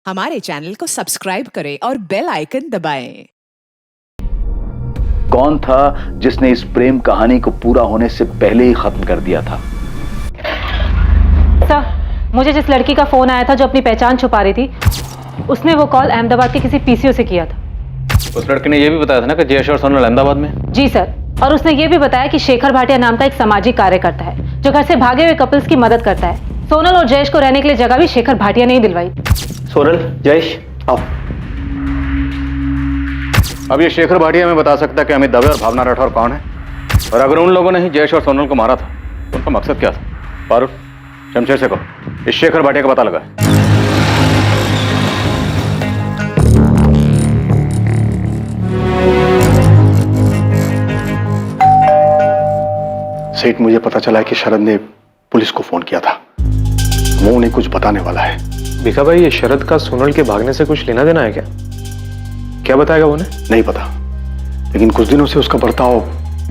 हमारे चैनल को सब्सक्राइब करें और बेल आइकन दबाएं। कौन था जिसने इस प्रेम कहानी को पूरा होने से पहले ही खत्म कर दिया था? सर, मुझे जिस लड़की का फोन आया था जो अपनी पहचान छुपा रही थी, उसने वो कॉल अहमदाबाद के किसी पीसीओ से किया था। उस लड़के ने यह भी बताया था ना कि जयेश और सोनल अहमदाबाद में। जी सर, और उसने ये भी बताया कि शेखर भाटिया नाम का एक सामाजिक कार्यकर्ता है जो घर से भागे हुए कपल्स की मदद करता है। सोनल और जयेश को रहने के लिए जगह भी शेखर भाटिया ने ही दिलवाई। सोनल, जयेश, आओ। अब ये शेखर भाटिया हमें बता सकता है कि अमित दवे और भावना राठौर कौन है, और अगर उन लोगों ने ही जयेश और सोनल को मारा था तो उनका मकसद क्या था? फारूक, शमशेर से कहो इस शेखर भाटिया का पता लगा। सेठ, मुझे पता चला है कि शरद ने पुलिस को फोन किया था। वो उन्हें कुछ बताने वाला है। भिखा भाई, ये शरद का सोनल के भागने से कुछ लेना देना है क्या? क्या बताएगा वो उन्हें? नहीं पता, लेकिन कुछ दिनों से उसका बर्ताव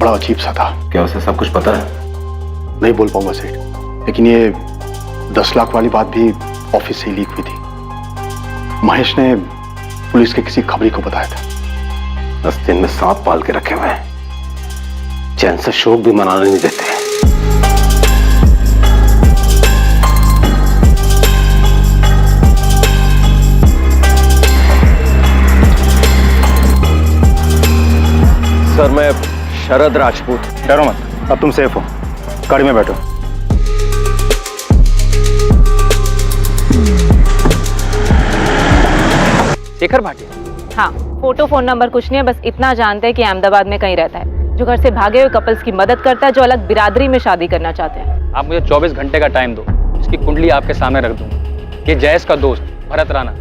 बड़ा अजीब सा था। क्या उसे सब कुछ पता है? नहीं बोल पाऊंगा सेठ, लेकिन ये 10 लाख वाली बात भी ऑफिस से ही लीक हुई थी। महेश ने पुलिस के किसी खबरी को बताया था। 10 दिन में सांप पाल के रखे हुए हैं, चैन से शोक भी मनाने नहीं देते। सर, मैं शरद राजपूत। डरो मत, अब तुम सेफ हो। गाड़ी में बैठो। शेखर भाटिया? हाँ, फोटो फोन नंबर कुछ नहीं है, बस इतना जानते हैं कि अहमदाबाद में कहीं रहता है, जो घर से भागे हुए कपल्स की मदद करता है जो अलग बिरादरी में शादी करना चाहते हैं। आप मुझे 24 घंटे का टाइम दो, इसकी कुंडली आपके सामने रख दूंगा। ये जयेश का दोस्त भरत राणा,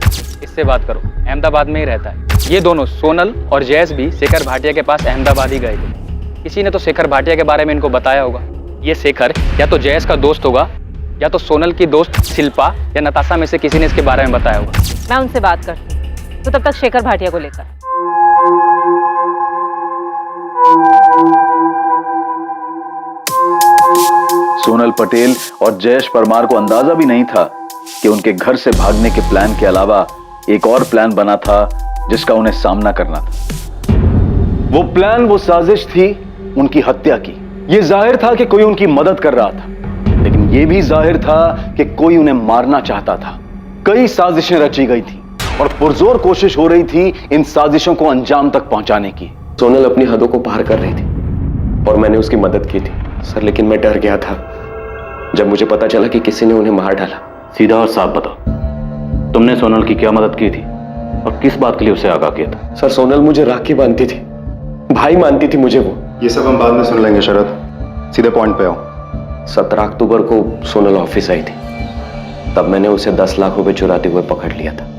इससे बात करो, अहमदाबाद में ही रहता है। ये दोनों सोनल और जयेश भी शेखर भाटिया के पास अहमदाबाद ही गए थे। किसी ने तो शेखर भाटिया के बारे में इनको बताया होगा। ये शेखर या तो जयेश का दोस्त होगा या तो सोनल की दोस्त शिल्पा या नताशा में से किसी ने इसके बारे में बताया होगा। मैं उनसे बात करती हूँ, तो तब तक शेखर भाटिया को लेकर। सोनल पटेल और जयेश परमार को अंदाजा भी नहीं था कि उनके घर से भागने के प्लान के अलावा एक और प्लान बना था जिसका उन्हें सामना करना था। वो प्लान, वो साजिश थी उनकी हत्या की। यह जाहिर था कि कोई उनकी मदद कर रहा था, लेकिन यह भी जाहिर था कि कोई उन्हें मारना चाहता था। कई साजिशें रची गई थी और पुरजोर कोशिश हो रही थी इन साजिशों को अंजाम तक पहुंचाने की। सोनल अपनी हदों को पार कर रही थी और मैंने उसकी मदद की थी सर, लेकिन मैं डर गया था जब मुझे पता चला कि किसी ने उन्हें मार डाला। सीधा और साफ बताओ, तुमने सोनल की क्या मदद की थी और किस बात के लिए उसे आगाह किया था? सर, सोनल मुझे राखी बांधती थी, भाई मानती थी मुझे वो। ये सब हम बाद में सुन लेंगे शरद, सीधे पॉइंट पे आओ। 17 अक्टूबर को सोनल ऑफिस आई थी, तब मैंने उसे 10 लाख रुपए चुराते हुए पकड़ लिया था।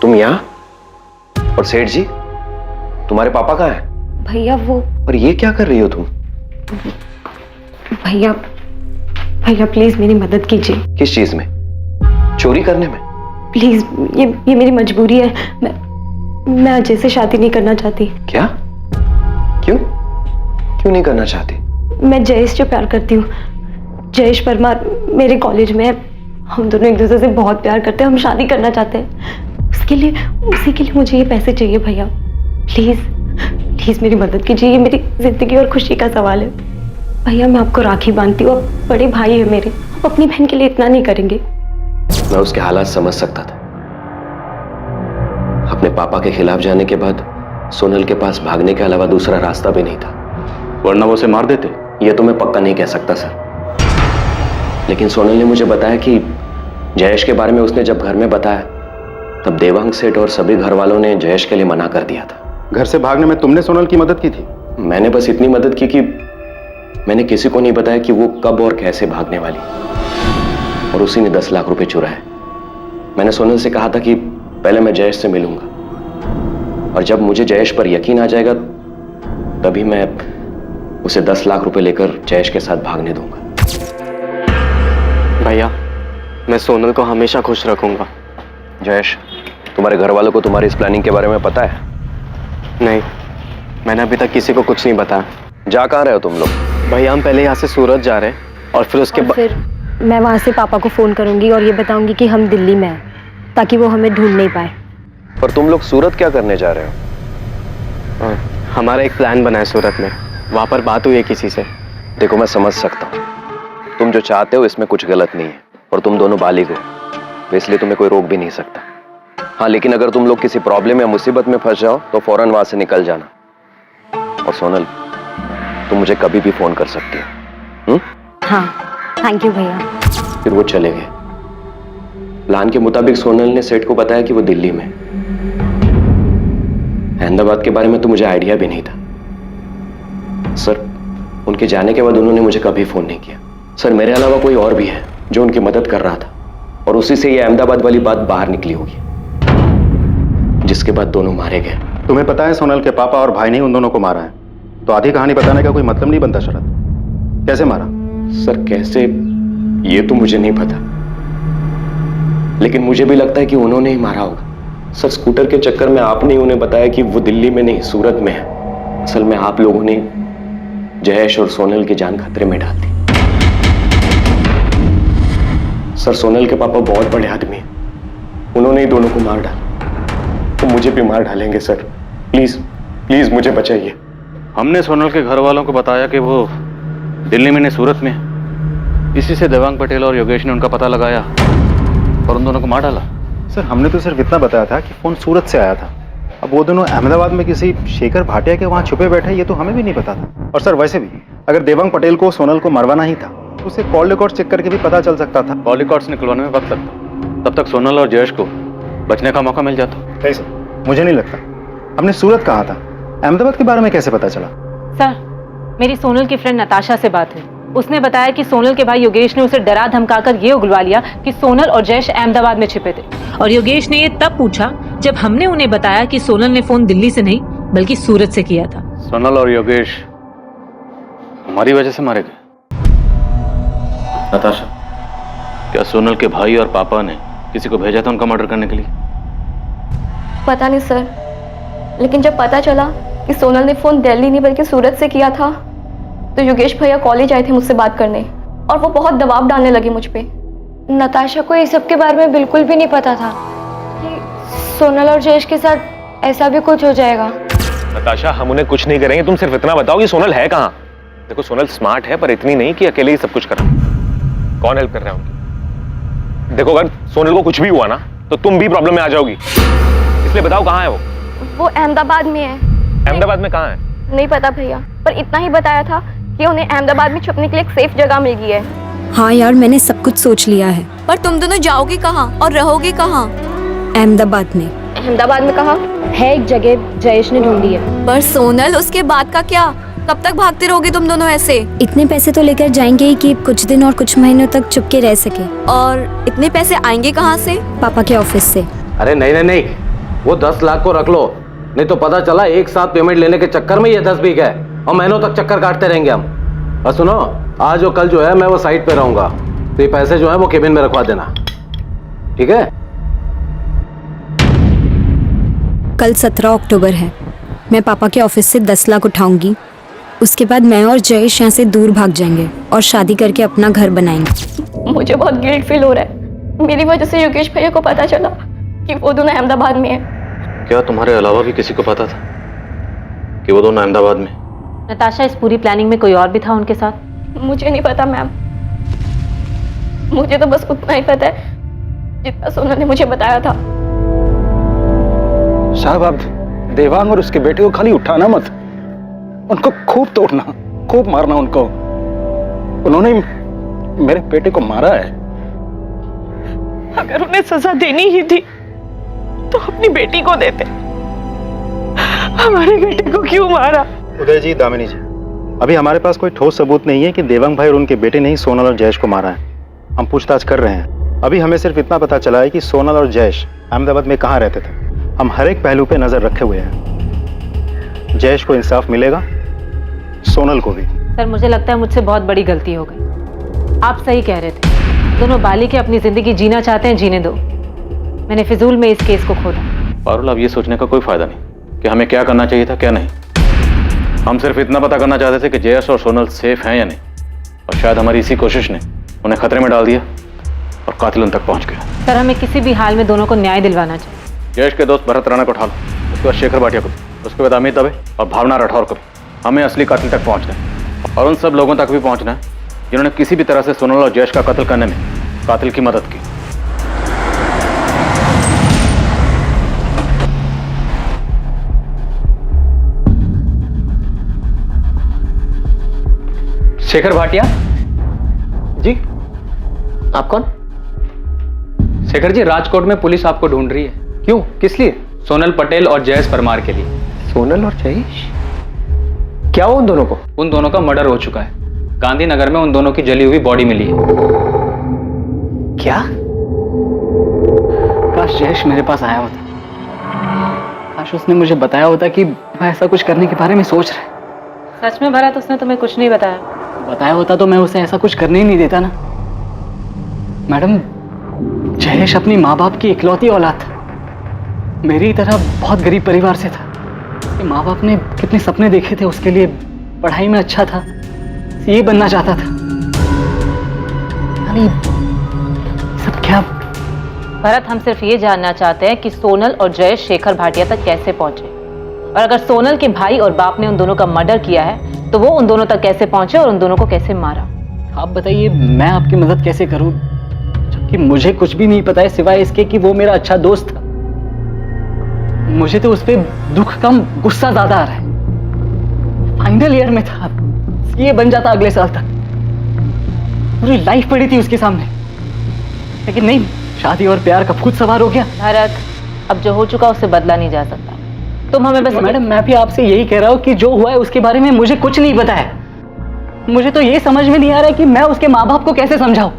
तुम यहाँ? और सेठ जी, तुम्हारे पापा कहाँ हैं? भैया वो। और ये क्या कर रही हो तुम? भैया भैया प्लीज मेरी मदद कीजिए। किस चीज में? चोरी करने में? प्लीज, ये मेरी मजबूरी है। मैं अजय से शादी नहीं करना चाहती। क्या? क्यों क्यों नहीं करना चाहती? मैं जयेश से प्यार करती हूँ। जयेश परमार मेरे कॉलेज में है, हम दोनों एक दूसरे से बहुत प्यार करते हैं, हम शादी करना चाहते हैं। उसी के लिए मुझे ये पैसे चाहिए भैया। प्लीज प्लीज मेरी मदद कीजिए, ये मेरी जिंदगी और खुशी का सवाल है। भैया मैं आपको राखी बांधती हूँ, आप बड़े भाई है मेरे, आप अपनी बहन के लिए इतना नहीं करेंगे? मैं उसके हालात समझ सकता था। अपने पापा के खिलाफ जाने के बाद सोनल के पास भागने के अलावा दूसरा रास्ता भी नहीं था, वरना वो उसे मार देते। यह तो मैं पक्का नहीं कह सकता सर, लेकिन सोनल ने मुझे बताया कि जयेश के बारे में उसने जब घर में बताया तब देवांग सेठ और सभी घर वालों ने जयेश के लिए मना कर दिया था। घर से भागने में तुमने सोनल की मदद की थी? मैंने बस इतनी मदद की कि मैंने किसी को नहीं बताया कि वो कब और कैसे भागने वाली, और उसी ने 10 लाख रुपए चुराए। मैंने सोनल से कहा था कि पहले मैं जयेश से मिलूंगा, और जब मुझे जयेश पर यकीन आ जाएगा तभी मैं उसे 10 लाख रुपए लेकर जयेश के साथ भागने दूंगा। भैया, मैं सोनल को हमेशा खुश रखूंगा। जयेश, तुम्हारे घर वालों को तुम्हारी इस प्लानिंग के बारे में पता है? नहीं, मैंने अभी तक किसी को कुछ नहीं बताया। जा कहाँ रहे हो तुम लोग? भैया, हम पहले यहाँ से सूरत जा रहे हैं और फिर उसके बाद फिर मैं वहाँ से पापा को फ़ोन करूँगी और ये बताऊँगी कि हम दिल्ली में हैं, ताकि वो हमें ढूंढ नहीं पाए। पर तुम लोग सूरत क्या करने जा रहे हो? हमारा एक प्लान बना है सूरत में, वहाँ पर बात हुई है किसी से। देखो, मैं समझ सकता हूँ, तुम जो चाहते हो इसमें कुछ गलत नहीं है और तुम दोनों बालिग हो, तो इसलिए तुम्हें कोई रोक भी नहीं सकता। हाँ, लेकिन अगर तुम लोग किसी प्रॉब्लम या मुसीबत में फंस जाओ तो फौरन वहां से निकल जाना। और सोनल, तुम मुझे कभी भी फोन कर सकती हो। हाँ, थैंक यू भैया। फिर वो चले गए। प्लान के मुताबिक सोनल ने सेठ को बताया कि वो दिल्ली में। अहमदाबाद के बारे में तो मुझे आइडिया भी नहीं था। सर, उनके जाने के बाद उन्होंने मुझे कभी फोन नहीं किया। सर, मेरे अलावा कोई और भी है जो उनकी मदद कर रहा था और उसी से ये अहमदाबाद वाली बात बाहर निकली होगी, जिसके बाद दोनों मारे गए। तुम्हें पता है सोनल के पापा और भाई ने उन दोनों को मारा है, तो आधी कहानी बताने का कोई मतलब नहीं बनता। शरद, कैसे मारा? सर, कैसे ये तो मुझे नहीं पता, लेकिन मुझे भी लगता है कि उन्होंने ही मारा होगा। सर, स्कूटर के चक्कर में आपने उन्हें बताया कि वो दिल्ली में नहीं सूरत में है। असल में आप लोगों ने जयेश और सोनल की जान खतरे में डाल दी। सर, सोनल के पापा बहुत बड़े आदमी हैं, उन्होंने ही दोनों को मार डाला, तो मुझे भी मार डालेंगे। सर, प्लीज प्लीज मुझे बचाइए। हमने सोनल के घर वालों को बताया कि वो दिल्ली में नहीं सूरत में है। इसी से देवांग पटेल और योगेश ने उनका पता लगाया और उन दोनों को मार डाला। सर, हमने तो सिर्फ इतना बताया था कि फोन सूरत से आया था। अब वो दोनों अहमदाबाद में किसी शेखर भाटिया के वहां छुपे बैठे, ये तो हमें भी नहीं पता था। और सर, वैसे भी अगर देवांग पटेल को सोनल को मरवाना ही था तो उसे कॉल रिकॉर्ड चेक करके भी पता चल सकता था। कॉल रिकॉर्ड्स निकलवाने में वक्त लगता, तब तक सोनल और जयेश को बचने का मौका मिल जाता। नहीं सर, मुझे नहीं लगता। हमने सूरत कहा था, अहमदाबाद के बारे में कैसे पता चला? सर, मेरी सोनल की फ्रेंड नताशा से बात हुई। उसने बताया कि सोनल के भाई योगेश ने उसे डरा धमकाकर ये उगलवा लिया कि सोनल और जयेश अहमदाबाद में छिपे थे। और योगेश ने ये तब पूछा जब हमने उन्हें बताया कि सोनल ने फोन दिल्ली से नहीं बल्कि सूरत से किया था। सोनल और योगेश हमारी वजह से मारे गए। नताशा, क्या सोनल के भाई और पापा ने किसी को भेजा था उनका मर्डर करने के लिए? पता नहीं सर, लेकिन जब पता चला कि सोनल ने फ़ोन दिल्ली नहीं बल्कि सूरत से किया था तो योगेश भैया कॉलेज आए थे मुझसे बात करने और वो बहुत दबाव डालने लगे मुझ पे। नताशा को इस सब के बारे में बिल्कुल भी नहीं पता था कि सोनल और जयेश के साथ ऐसा भी कुछ हो जाएगा। नताशा, हम उन्हें कुछ नहीं करेंगे, तुम सिर्फ इतना बताओ कि सोनल है कहाँ। देखो, सोनल स्मार्ट है पर इतनी नहीं कि अकेले ही सब कुछ करा। कौन हेल्प कर रहा है उनकी? देखो, अगर सोनल को कुछ भी हुआ ना तो तुम भी प्रॉब्लम में आ जाओगी, इसलिए बताओ कहाँ है वो अहमदाबाद में है। अहमदाबाद में कहाँ है? नहीं पता भैया, पर इतना ही बताया था कि उन्हें अहमदाबाद में छुपने के लिए एक सेफ जगह मिल गई है। हाँ यार, मैंने सब कुछ सोच लिया है। पर तुम दोनों जाओगे कहाँ और रहोगे कहाँ? अहमदाबाद में। अहमदाबाद में कहाँ? है एक जगह जयेश ने ढूंढी है। पर सोनल, उसके बाद का क्या? कब तक भागते रहोगे तुम दोनों ऐसे? इतने पैसे तो लेकर जाएंगे ही कि कुछ दिन और कुछ महीनों तक चुपके रह सके। और इतने पैसे आएंगे कहाँ से? पापा के ऑफिस से। अरे नहीं नहीं नहीं, वो 10 लाख को रख लो, नहीं तो पता चला एक साथ पेमेंट लेने के चक्कर में ये 10 भी गए और महीनों तक चक्कर काटते रहेंगे हम। और सुनो, आज और कल जो है मैं वो साइट पे रहूंगा, तो ये पैसे जो है वो केबिन में रखवा देना, ठीक है? कल 17 अक्टूबर है। मैं पापा के ऑफिस से 10 लाख उठाऊंगी, उसके बाद मैं और जयेश यहाँ से दूर भाग जाएंगे और शादी करके अपना घर बनाएंगे। मुझे बहुत गिल्ट फील हो रहा है, मेरी वजह से योगेश भैया को पता चला कि वो दोनों अहमदाबाद में है। क्या तुम्हारे अलावा भी किसी को पता था कि वो दोनों अहमदाबाद में? नताशा, इस पूरी प्लानिंग में कोई और भी था उनके साथ? मुझे नहीं पता मैम, मुझे तो बस उतना ही पता है जितना सोनल ने मुझे बताया था। साहब, आप देवांग और उसके बेटे को खाली उठाना मत, उनको खूब तोड़ना, खूब मारना उनको। उन्होंने मेरे बेटे को मारा है। अगर उन्हें सजा देनी ही थी तो अपनी बेटी को देते, हमारे बेटे को क्यों मारा? उदय जी, दामिनी जी, अभी हमारे पास कोई ठोस सबूत नहीं है कि देवांग भाई और उनके बेटे ने ही सोनल और जयेश को मारा है। हम पूछताछ कर रहे हैं। अभी हमें सिर्फ इतना पता चला है कि सोनल और जयेश अहमदाबाद में कहाँ रहते थे। हम हर एक पहलू पे नजर रखे हुए हैं। जयेश को इंसाफ मिलेगा, सोनल को भी। सर मुझे लगता है मुझसे बहुत बड़ी गलती हो गई। आप सही कह रहे थे, दोनों बालिके अपनी जिंदगी जीना चाहते हैं, जीने दो। मैंने फिजूल में इस केस को खोदा। पारुल, अब ये सोचने का कोई फायदा नहीं कि हमें क्या करना चाहिए था क्या नहीं। हम सिर्फ इतना पता करना चाहते थे कि जयेश और सोनल सेफ हैं या नहीं, और शायद हमारी इसी कोशिश ने उन्हें खतरे में डाल दिया और कातिल उन तक पहुंच गया। सर हमें किसी भी हाल में दोनों को न्याय दिलवाना चाहिए। जयेश के दोस्त भरत राणा को उठा लो, उसके बाद शेखर भाटिया को, उसके बाद अमित दवे और भावना राठौर को भी। हमें असली कातिल तक पहुंचना है और उन सब लोगों तक भी पहुंचना है जिन्होंने किसी भी तरह से सोनल और जयेश का कत्ल करने में कातिल की मदद की। शेखर भाटिया जी, आप कौन? शेखर जी, राजकोट में पुलिस आपको ढूंढ रही है। क्यों, किस लिए? सोनल पटेल और जयेश परमार के लिए। सोनल और जयेश? क्या हुआ उन दोनों को? उन दोनों का मर्डर हो चुका है। गांधीनगर में उन दोनों की जली हुई बॉडी मिली है। क्या? काश जयेश मेरे पास आया होता, काश उसने मुझे बताया होता कि मैं ऐसा कुछ करने के बारे में सोच रहा है। सच में भरत, उसने तुम्हें कुछ नहीं बताया? बताया होता तो मैं उसे ऐसा कुछ करने ही नहीं देता ना। मैडम, जयेश अपनी माँ बाप की इकलौती औलाद था। मेरी तरह बहुत गरीब परिवार से था। माँ बाप ने कितने सपने देखे थे उसके लिए, पढ़ाई में अच्छा था, सीए बनना चाहता था। यानी सब क्या? भरत, हम सिर्फ ये जानना चाहते हैं कि सोनल और जयेश शेखर भाटिया तक कैसे पहुंचे, और अगर सोनल के भाई और बाप ने उन दोनों का मर्डर किया है तो वो उन दोनों तक कैसे पहुंचे और उन दोनों को कैसे मारा। आप बताइए, मैं आपकी मदद कैसे करूं जबकि मुझे कुछ भी नहीं पता है सिवाय इसके कि वो मेरा अच्छा दोस्त था। मुझे तो उस पर दुख कम गुस्सा ज्यादा आ रहा है। फाइनल ईयर में था, ये बन जाता अगले साल तक। पूरी लाइफ पड़ी थी उसके सामने, लेकिन नहीं, शादी और प्यार का खुद सवार हो गया। भरत, अब जो हो चुका उससे बदला नहीं जा सकता। तुम हमें बस। मैडम, मैं भी आपसे यही कह रहा हूँ कि जो हुआ है उसके बारे में मुझे कुछ नहीं पता है। मुझे तो ये समझ में नहीं आ रहा है कि मैं उसके माँ बाप को कैसे समझाऊं।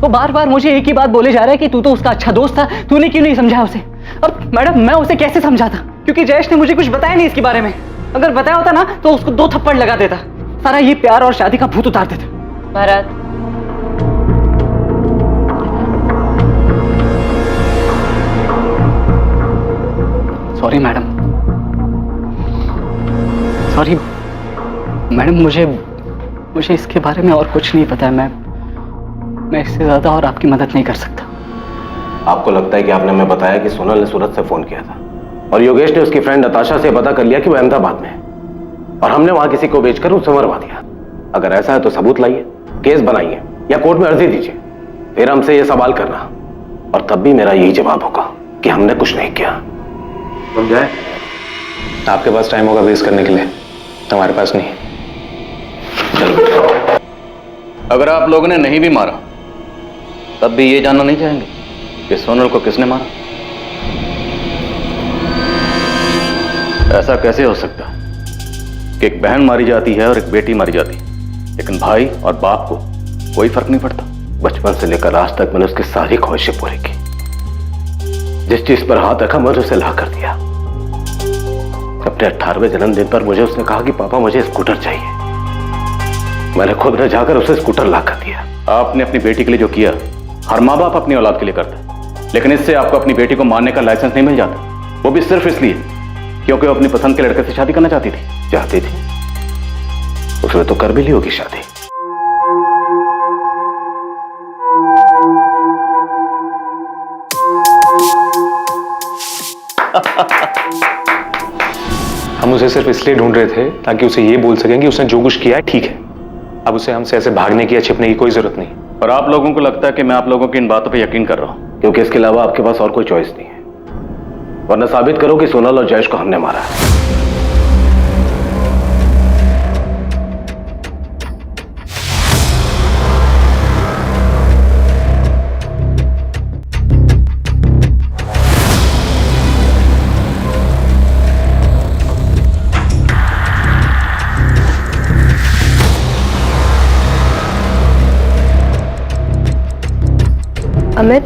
वो बार बार मुझे एक ही बात बोले जा रहा है कि तू तो उसका अच्छा दोस्त था, तूने क्यों नहीं समझाया उसे। अब मैडम, मैं उसे कैसे समझाता, क्योंकि जयेश ने मुझे कुछ बताया नहीं इसके बारे में। अगर बताया होता ना तो उसको 2 थप्पड़ लगा देता, सारा ये प्यार और शादी का भूत उतार देता। Bharat, sorry madam, sorry madam, मुझे इसके बारे में और कुछ नहीं पता है। मैं इससे ज्यादा और आपकी मदद नहीं कर सकता। आपको लगता है कि आपने हमें बताया कि सोनल ने सूरत से फोन किया था और योगेश ने उसकी फ्रेंड नताशा से पता कर लिया कि वो अहमदाबाद में है, और हमने वहां किसी को बेचकर उसे मरवा दिया। अगर ऐसा है तो सबूत लाइए, केस बनाइए या कोर्ट में अर्जी दीजिए, फिर हमसे ये सवाल करना, और तब भी मेरा यही जवाब होगा कि हमने कुछ नहीं किया। समझाए? आपके पास टाइम होगा वेस्ट करने के लिए, हमारे पास नहीं। चलो, अगर आप लोगों ने नहीं भी मारा तब भी ये जानना नहीं चाहेंगे कि सोनल को किसने मारा? ऐसा कैसे हो सकता कि एक बहन मारी जाती है और एक बेटी मारी जाती है, लेकिन भाई और बाप को कोई फर्क नहीं पड़ता? बचपन से लेकर आज तक मैंने उसकी सारी ख्वाहिशें पूरी की। जिस चीज पर हाथ रखा मैंने उसे ला कर दिया। अपने 18वें जन्मदिन पर मुझे उसने कहा कि पापा मुझे स्कूटर चाहिए। मैंने खुद न जाकर उसे स्कूटर ला कर दिया। आपने अपनी बेटी के लिए जो किया हर माँ बाप अपनी औलाद के लिए करता है, लेकिन इससे आपको अपनी बेटी को मारने का लाइसेंस नहीं मिल जाता, वो भी सिर्फ इसलिए क्योंकि वो अपनी पसंद के लड़के से शादी करना चाहती थी। उसने तो कर भी ली होगी शादी। हम उसे सिर्फ इसलिए ढूंढ रहे थे ताकि उसे ये बोल सकें कि उसने जो कुछ किया है ठीक है। अब उसे हमसे ऐसे भागने की या छिपने की कोई जरूरत नहीं। और आप लोगों को लगता है कि मैं आप लोगों की इन बातों पे यकीन कर रहा हूं, क्योंकि इसके अलावा आपके पास और कोई चॉइस नहीं है। वरना साबित करो कि सोनल और जयेश को हमने मारा है। अमित,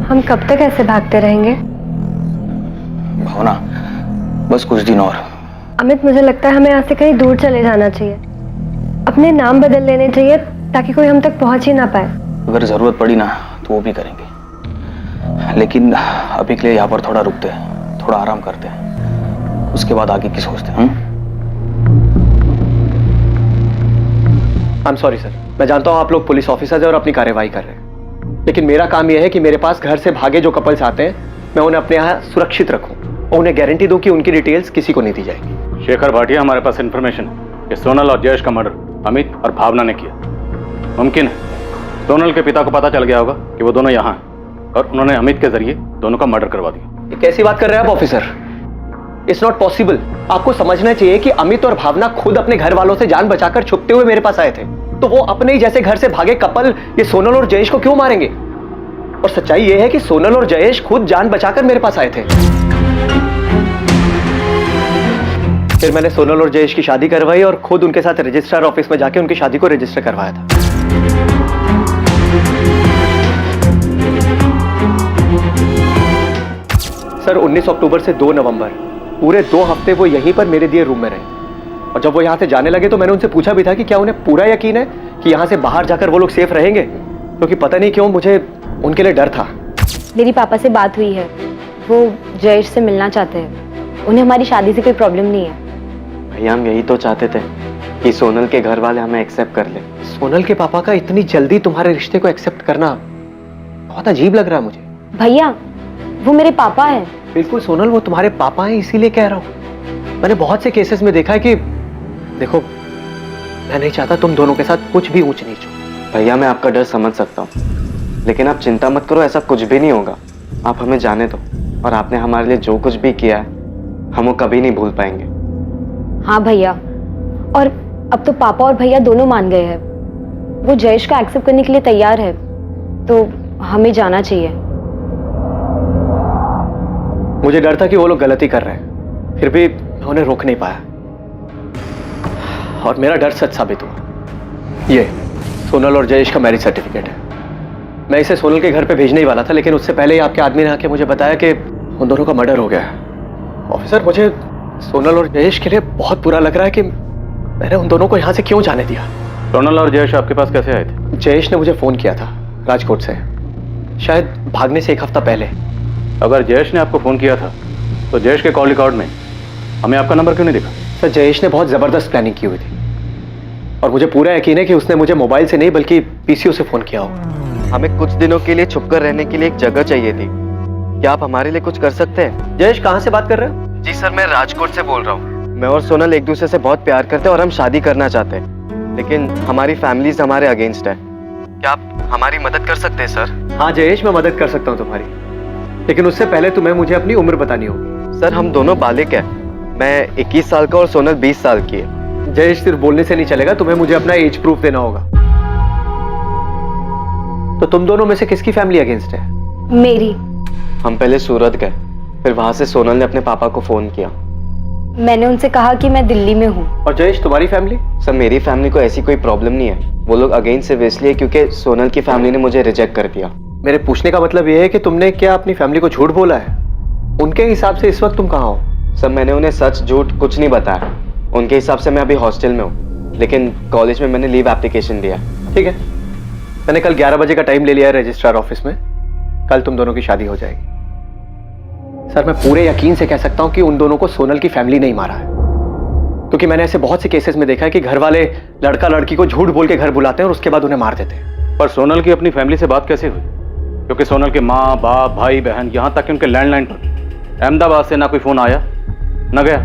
हम कब तक ऐसे भागते रहेंगे? रखो ना, बस कुछ दिन और। अमित, मुझे लगता है हमें यहाँ से कहीं दूर चले जाना चाहिए। अपने नाम बदल लेने चाहिए ताकि कोई हम तक पहुंच ही ना पाए। अगर जरूरत पड़ी ना तो वो भी करेंगे, लेकिन अभी के लिए यहाँ पर थोड़ा रुकते हैं, थोड़ा आराम करते हैं, उसके बाद आगे की सोचते हैं। आई एम सॉरी सर, मैं जानता हूँ आप लोग पुलिस ऑफिसर्स हैं और अपनी कार्यवाही कर रहे हैं, लेकिन मेरा काम यह है कि मेरे पास घर से भागे जो कपल्स आते हैं मैं उन्हें अपने यहाँ सुरक्षित रखूं और उन्हें गारंटी दूं कि उनकी डिटेल्स किसी को नहीं दी जाएगी। शेखर भाटिया, हमारे पास इन्फॉर्मेशन है कि सोनल और जयेश का मर्डर अमित और भावना ने किया। मुमकिन है सोनल के पिता को पता चल गया होगा कि वो दोनों यहाँ हैं और उन्होंने अमित के जरिए दोनों का मर्डर करवा दिया। ये कैसी बात कर रहे हैं आप ऑफिसर? It's not possible. आपको समझना चाहिए कि अमित और भावना खुद अपने घर वालों से जान बचाकर छुपते हुए मेरे पास आए थे, तो वो अपने ही जैसे घर से भागे कपल ये सोनल और जयेश को क्यों मारेंगे? और सच्चाई ये है कि सोनल और जयेश खुद जान बचाकर मेरे पास आए थे। फिर मैंने सोनल और जयेश की शादी करवाई और खुद उनके साथ रजिस्ट्रार ऑफिस में जाके उनकी शादी को रजिस्टर करवाया था। सर 19 अक्टूबर से 2 नवंबर पूरे 2 हफ्ते वो यहीं पर मेरे दिए रूम में रहे, और जब वो यहाँ से जाने लगे तो मैंने उनसे पूछा भी था कि क्या उन्हें पूरा यकीन है कि यहाँ से बाहर जाकर वो लोग सेफ रहेंगे, क्योंकि पता नहीं क्यों मुझे उनके लिए डर था। मेरी पापा से बात हुई है, वो जयेश से मिलना चाहते हैं। उन्हें हमारी शादी से कोई प्रॉब्लम नहीं है। भैया हम यही तो चाहते थे कि सोनल के घर वाले हमें एक्सेप्ट कर ले। सोनल के पापा का इतनी जल्दी तुम्हारे रिश्ते को एक्सेप्ट करना बहुत अजीब लग रहा है मुझे। भैया वो मेरे पापा हैं। बिल्कुल सोनल, वो तुम्हारे पापा हैं, इसीलिए कह रहा हूँ। मैंने बहुत से केसेस में देखा है कि देखो, मैं नहीं चाहता तुम दोनों के साथ कुछ भी ऊंच नीच हो। भैया मैं आपका डर समझ सकता हूँ, लेकिन आप चिंता मत करो, ऐसा कुछ भी नहीं होगा। आप हमें जाने दो, और आपने हमारे लिए जो कुछ भी किया है हम वो कभी नहीं भूल पाएंगे। हाँ भैया, और अब तो पापा और भैया दोनों मान गए हैं। वो जयेश को एक्सेप्ट करने के लिए तैयार है, तो हमें जाना चाहिए। मुझे डर था कि वो लोग गलती कर रहे हैं, फिर भी मैं उन्हें रोक नहीं पाया, और मेरा डर सच साबित हुआ। ये सोनल और जयेश का मैरिज सर्टिफिकेट है। मैं इसे सोनल के घर पे भेजने ही वाला था, लेकिन उससे पहले ही आपके आदमी ने आके मुझे बताया कि उन दोनों का मर्डर हो गया है। ऑफिसर, मुझे सोनल और जयेश के लिए बहुत बुरा लग रहा है कि मैंने उन दोनों को यहाँ से क्यों जाने दिया। सोनल और जयेश आपके पास कैसे आए थे? जयेश ने मुझे फोन किया था राजकोट से, शायद भागने से 1 हफ्ता पहले। अगर जयेश ने आपको फोन किया था तो जयेश के कॉल रिकॉर्ड में हमें आपका नंबर क्यों नहीं दिखा? सर जयेश ने बहुत जबरदस्त प्लानिंग की हुई थी, और मुझे पूरा यकीन है कि उसने मुझे मोबाइल से नहीं बल्कि पीसीओ से फोन किया होगा। हमें कुछ दिनों के लिए छुपकर रहने के लिए एक जगह चाहिए थी, क्या आप हमारे लिए कुछ कर सकते हैं? जयेश कहाँ से बात कर रहे हैं? जी सर, मैं राजकोट से बोल रहा हूँ। मैं और सोनल एक दूसरे से बहुत प्यार करते हैं और हम शादी करना चाहते हैं, लेकिन हमारी फैमिलीज हमारे अगेंस्ट है। क्या आप हमारी मदद कर सकते हैं सर? हाँ जयेश, मैं मदद कर सकता हूँ तुम्हारी, लेकिन उससे पहले तुम्हें मुझे अपनी उम्र बतानी होगी। सर हम दोनों बालिग हैं, मैं 21 साल का और सोनल 20 साल की है। जयेश सिर्फ बोलने से नहीं चलेगा, तुम्हें मुझे अपना एज प्रूफ देना होगा। तो तुम दोनों में से किसकी फैमिली अगेंस्ट है? मेरी। हम पहले सूरत गए, फिर वहां से सोनल ने अपने पापा को फोन किया। मैंने उनसे कहा कि मैं दिल्ली में हूँ। और जयेश तुम्हारी फैमिली? सर मेरी फैमिली को ऐसी कोई प्रॉब्लम नहीं है, वो लोग अगेंस्ट सिर्फ इसलिए क्योंकि सोनल की फैमिली ने मुझे रिजेक्ट कर दिया। मेरे पूछने का मतलब यह है कि तुमने क्या अपनी फैमिली को झूठ बोला है? उनके हिसाब से इस वक्त तुम कहाँ हो? सर मैंने उन्हें सच झूठ कुछ नहीं बताया। उनके हिसाब से मैं अभी हॉस्टल में हूँ, लेकिन कॉलेज में मैंने लीव एप्लीकेशन दिया। ठीक है, मैंने कल 11 बजे का टाइम ले लिया है रजिस्ट्रार ऑफिस में। कल तुम दोनों की शादी हो जाएगी। सर मैं पूरे यकीन से कह सकता हूँ कि उन दोनों को सोनल की फैमिली नहीं मारा है, क्योंकि मैंने ऐसे बहुत से केसेस में देखा है कि घर वाले लड़का लड़की को झूठ बोल के घर बुलाते हैं और उसके बाद उन्हें मार देते हैं। पर सोनल की अपनी फैमिली से बात कैसे हुई? क्योंकि सोनल के माँ बाप भाई बहन यहाँ तक कि उनके लैंडलाइन पर अहमदाबाद से ना कोई फोन आया ना गया।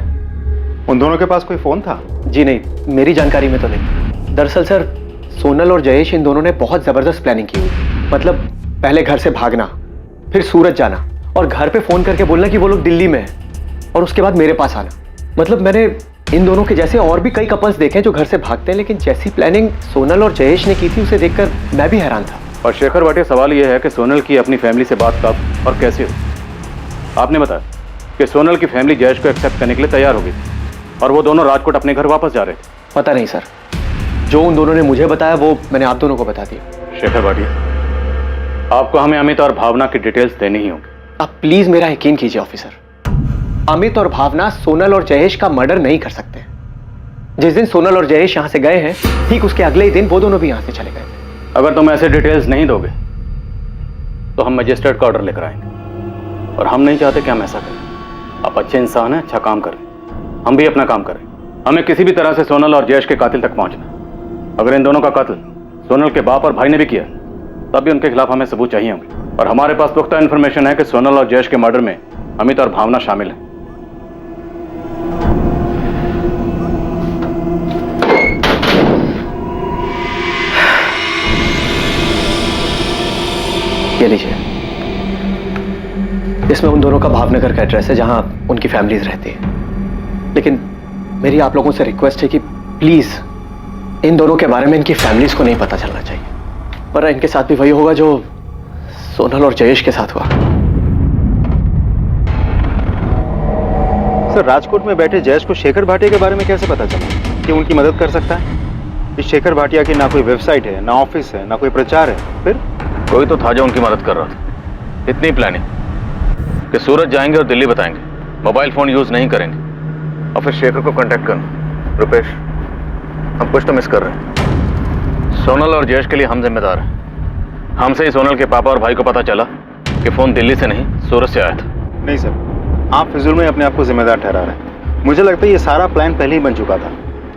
उन दोनों के पास कोई फोन था? जी नहीं, मेरी जानकारी में तो नहीं। दरअसल सर सोनल और जयेश इन दोनों ने बहुत जबरदस्त प्लानिंग की हुई। मतलब पहले घर से भागना, फिर सूरत जाना, और घर पे फोन करके बोलना कि वो लोग दिल्ली में हैं, और उसके बाद मेरे पास आना। मतलब मैंने इन दोनों के जैसे और भी कई कपल्स देखे जो घर से भागते हैं, लेकिन जैसी प्लानिंग सोनल और जयेश ने की थी उसे देखकर मैं भी हैरान था। और शेखर भाटिया, सवाल यह है कि सोनल की अपनी फैमिली से बात कब और कैसे हुई? आपने बताया कि सोनल की फैमिली जयेश को एक्सेप्ट करने के लिए तैयार हो गई थी और वो दोनों राजकोट अपने घर वापस जा रहे थे। पता नहीं सर, जो उन दोनों ने मुझे बताया वो मैंने आप दोनों को बता दिया। शेखर भाटिया, आपको हमें अमित और भावना की डिटेल्स देनी ही होगी। आप प्लीज मेरा यकीन कीजिए ऑफिसर, अमित और भावना सोनल और जयेश का मर्डर नहीं कर सकते। जिस दिन सोनल और जयेश यहां से गए हैं, ठीक उसके अगले ही दिन वो दोनों भी यहां से चले गए थे। अगर तुम ऐसे डिटेल्स नहीं दोगे तो हम मजिस्ट्रेट का ऑर्डर लेकर आएंगे, और हम नहीं चाहते कि हम ऐसा करें। आप अच्छे इंसान हैं, अच्छा काम करें, हम भी अपना काम करें। हमें किसी भी तरह से सोनल और जयेश के कातिल तक पहुंचना। अगर इन दोनों का कत्ल सोनल के बाप और भाई ने भी किया तब भी उनके खिलाफ हमें सबूत चाहिए होंगे, और हमारे पास पुख्ता इंफॉर्मेशन है कि सोनल और जयेश के मर्डर में अमित और भावना शामिल हैं। ये लीजिए, इसमें उन दोनों का भावनगर का एड्रेस है जहां उनकी फैमिलीज रहती है। लेकिन मेरी आप लोगों से रिक्वेस्ट है कि प्लीज इन दोनों के बारे में इनकी फैमिलीज को नहीं पता चलना चाहिए, वरना इनके साथ भी वही होगा जो सोनल और जयेश के साथ हुआ। सर, राजकोट में बैठे जयेश को शेखर भाटिया के बारे में कैसे पता चला कि उनकी मदद कर सकता है? इस शेखर भाटिया की ना कोई वेबसाइट है, ना ऑफिस है, ना कोई प्रचार है। फिर कोई तो था जो उनकी मदद कर रहा था। इतनी प्लानिंग कि सूरत जाएंगे और दिल्ली बताएंगे, मोबाइल फोन यूज नहीं करेंगे, और फिर शेखर को कांटेक्ट करना। रुपेश, हम कुछ तो मिस कर रहे हैं। सोनल और जयेश के लिए हम जिम्मेदार हैं। हमसे ही सोनल के पापा और भाई को पता चला कि फोन दिल्ली से नहीं सूरत से आया था। नहीं सर, आप फिजूल में अपने आप को जिम्मेदार ठहरा रहे हैं। मुझे लगता है ये सारा प्लान पहले ही बन चुका था।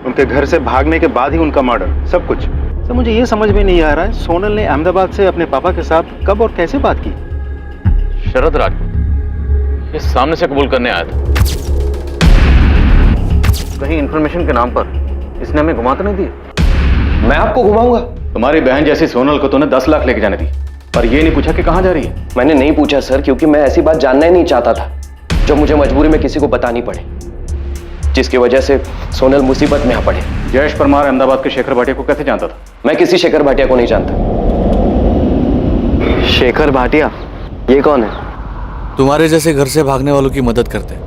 उनके घर से भागने के बाद ही उनका मर्डर, सब कुछ। सर, मुझे ये समझ में नहीं आ रहा है, सोनल ने अहमदाबाद से अपने पापा के साथ कब और कैसे बात की? शरद राजपूत ये सामने से कबूल करने आया था। कहीं इंफॉर्मेशन के नाम पर इसने हमें घुमा तो नहीं दिया? मैं आपको घुमाऊंगा? तुम्हारी बहन जैसी सोनल को तूने 10 लाख लेके जाने दी, पर ये नहीं पूछा कि कहाँ जा रही है? मैंने नहीं पूछा सर, क्योंकि मैं ऐसी बात जानना ही नहीं चाहता था जो मुझे मजबूरी में किसी को बतानी पड़े, जिसकी वजह से सोनल मुसीबत में आ पड़े। जयेश परमार अहमदाबाद के शेखर भाटिया को कैसे जानता था? मैं किसी शेखर भाटिया को नहीं जानता। शेखर भाटिया ये कौन है? तुम्हारे जैसे घर से भागने वालों की मदद करते हैं।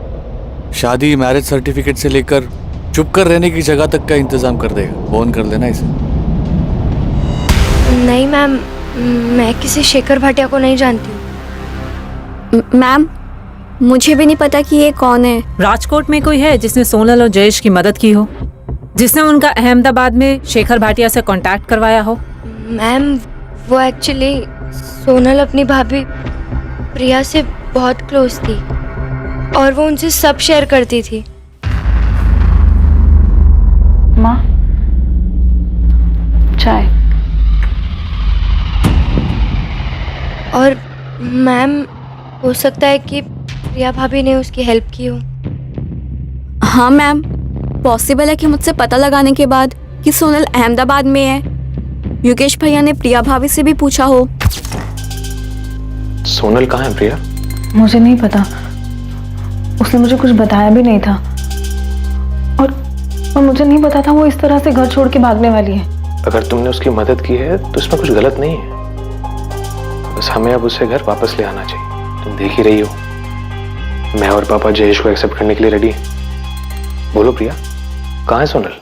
शादी, मैरिज सर्टिफिकेट से लेकर चुप कर रहने की जगह तक का इंतजाम कर देगा। फोन कर लेना इसे। नहीं मैम, मैं किसी शेखर भाटिया को नहीं जानती। मैम, मुझे भी नहीं पता कि ये कौन है। राजकोट में कोई है जिसने सोनल और जयेश की मदद की हो, जिसने उनका अहमदाबाद में शेखर भाटिया से कांटेक्ट करवाया हो? मैम, वो एक्चुअली सोनल अपनी भाभी प्रिया से बहुत क्लोज थी और वो उनसे सब शेयर करती थी। माँ, चाय। और मैम, हो सकता है कि प्रिया भाभी ने उसकी हेल्प की हो। हाँ मैम, पॉसिबल है कि मुझसे पता लगाने के बाद कि सोनल अहमदाबाद में है, योगेश भैया ने प्रिया भाभी से भी पूछा हो। सोनल कहाँ है प्रिया? मुझे नहीं पता, उसने मुझे कुछ बताया भी नहीं था, और मुझे नहीं पता था वो इस तरह से घर छोड़ के भागने वाली है। अगर तुमने उसकी मदद की है तो इसमें कुछ गलत नहीं है, बस हमें अब उसे घर वापस ले आना चाहिए। तुम देख ही रही हो, मैं और पापा जयेश को एक्सेप्ट करने के लिए रेडी हैं। बोलो प्रिया, कहाँ है सोनल?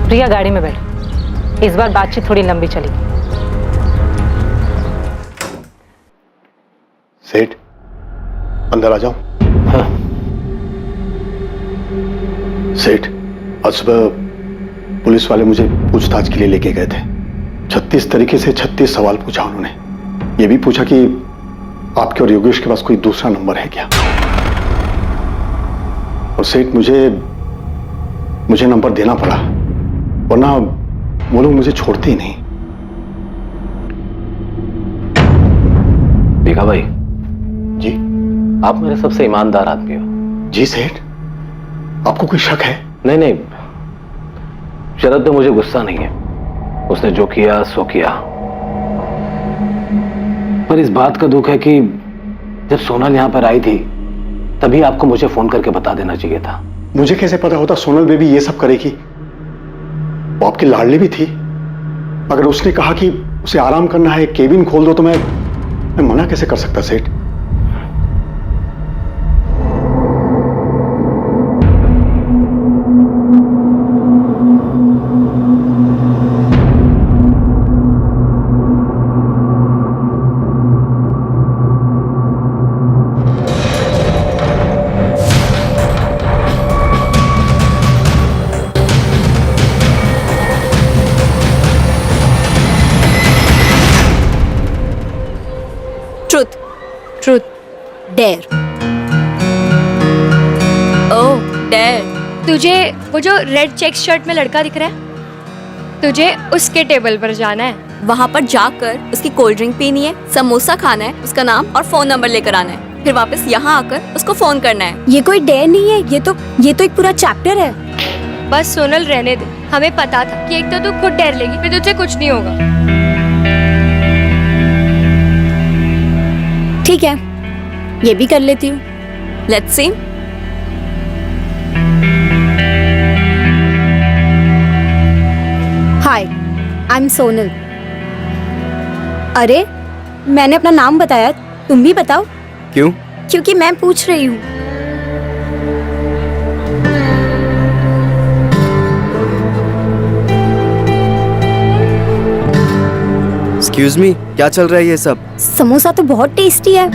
प्रिया, गाड़ी में बैठो। इस बार बातचीत थोड़ी लंबी चलेगी। सेठ, अंदर आ जाओ। हाँ। सेठ, आज सुबह पुलिस वाले मुझे पूछताछ के लिए लेके गए थे। 36 तरीके से 36 सवाल पूछा उन्होंने। ये भी पूछा कि आपके और योगेश के पास कोई दूसरा नंबर है क्या। और सेठ, मुझे नंबर देना पड़ा, वरना वो लोग मुझे छोड़ते ही नहीं। भीखा भाई जी, आप मेरे सबसे ईमानदार आदमी हो। जी सेठ, आपको कोई शक है? नहीं, शरद पे मुझे गुस्सा नहीं है, उसने जो किया सो किया। पर इस बात का दुख है कि जब सोनल यहां पर आई थी तभी आपको मुझे फोन करके बता देना चाहिए था। मुझे कैसे पता होता सोनल बेबी ये सब करेगी? वो आपकी लाडली भी थी। अगर उसने कहा कि उसे आराम करना है, केबिन खोल दो, तो मैं मना कैसे कर सकता सेठ? डेयर। ओह डैड, तुझे वो जो रेड चेक शर्ट में लड़का दिख रहा है, तुझे उसके टेबल पर जाना है। वहाँ पर जाकर उसकी कोल्ड ड्रिंक पीनी है, समोसा खाना है, उसका नाम और फोन नंबर लेकर आना है, फिर वापस यहाँ आकर उसको फोन करना है। ये कोई डेयर नहीं है, ये तो एक पूरा चैप्टर है। बस सोनल रहने दे, हमें पता था कि एक तो तू खुद डर लेगी, फिर तुझसे कुछ नहीं होगा। ठीक है, ये भी कर लेती हूँ। Let's see. Hi, I am Sonal. अरे, मैंने अपना नाम बताया, तुम भी बताओ। क्यों? क्योंकि मैं पूछ रही हूँ। एक्सक्यूज मी, क्या चल रहा है ये सब? समोसा तो बहुत टेस्टी है।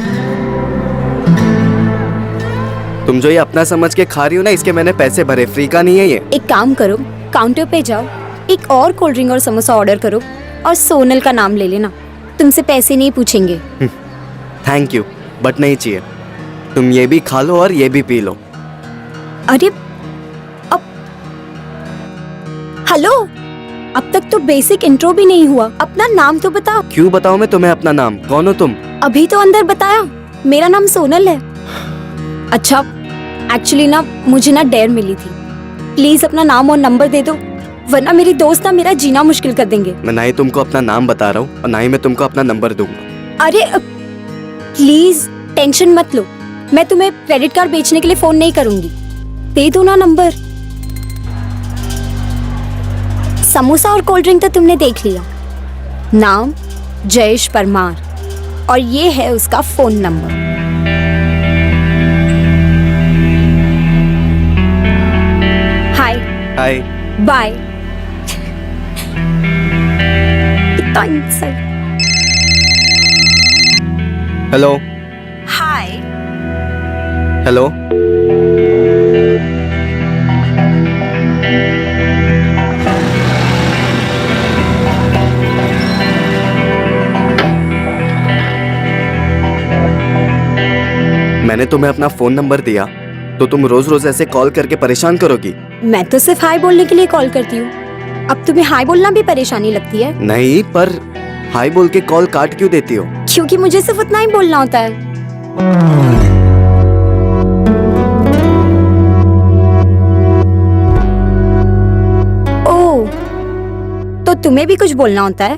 तुम जो ये अपना समझ के खा रही हो ना, इसके मैंने पैसे भरे, फ्री का नहीं है ये। एक काम करो, काउंटर पे जाओ, एक और कोल्ड ड्रिंक और समोसा ऑर्डर करो और सोनल का नाम ले लेना, तुमसे पैसे नहीं पूछेंगे। थैंक यू, बट नहीं चाहिए। तुम ये भी खा लो और ये भी पी लो। अरे अब हेलो, अब तक तो बेसिक इंट्रो भी नहीं हुआ, अपना नाम तो बताओ। क्यों बताऊं मैं तुम्हें अपना नाम? कौन हो तुम? अभी तो अंदर बताया, मेरा नाम सोनल है। अच्छा, एक्चुअली ना मुझे ना डेयर मिली थी, प्लीज अपना नाम और नंबर दे दो, वरना मेरी दोस्त ना मेरा जीना मुश्किल कर देंगे। मैं ना ही तुमको अपना नाम बता रहा हूँ और ना ही मैं तुमको अपना नंबर दूंगा। अरे प्लीज टेंशन मत लो, मैं तुम्हें क्रेडिट कार्ड बेचने के लिए फोन नहीं करूंगी, दे दो ना नंबर। समोसा और कोल्ड ड्रिंक तो तुमने देख लिया, नाम जयेश परमार और ये है उसका फोन नंबर। हाय हाय बाय। कितना इंसल्ट। Hello hi hello. मैंने तुम्हें अपना फोन नंबर दिया तो तुम रोज रोज ऐसे कॉल करके परेशान करोगी? मैं तो सिर्फ हाय बोलने के लिए कॉल करती हूँ, अब तुम्हें हाय बोलना भी परेशानी लगती है? नहीं, पर हाय बोल के कॉल काट क्यों देती हो? क्योंकि मुझे सिर्फ उतना ही बोलना होता है। ओह, तो तुम्हें भी कुछ बोलना होता है?